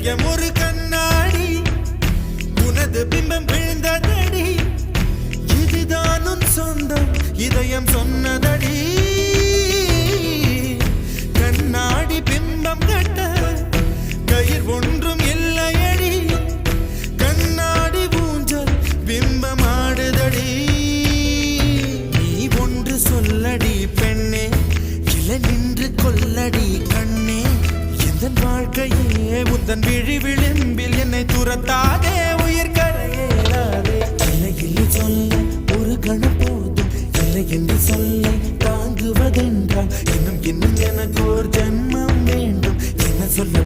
இதயம் ஒரு கண்ணாடி, உனது பிம்பம் விழுந்ததடி. இதுதான் உன் சொந்தம், இதயம் சொன்னதடி. கண்ணாடி பிம்பம் கட்ட கயிர் ஒன்றும் இல்லையடி. கண்ணாடி ஊஞ்சல் பிம்பம் ஆடுதடி. நீ ஒன்று சொல்லடி பெண்ணே, இலை நின்று கொல்லடி கண்ணே. எந்த வாழ்க்கையே உந்தன் விழி விளிம்பில் என்னை துரத்தாதே, உயிர் கரையேறாதே. இல்லை இல்லை சொல்ல ஒரு கணம் போதும், இல்லை என்று சொல்ல தாங்குவதென்றால் இன்னும் இன்னும் எனக்கு ஒரு ஜென்மம் வேண்டும். என்ன சொல்ல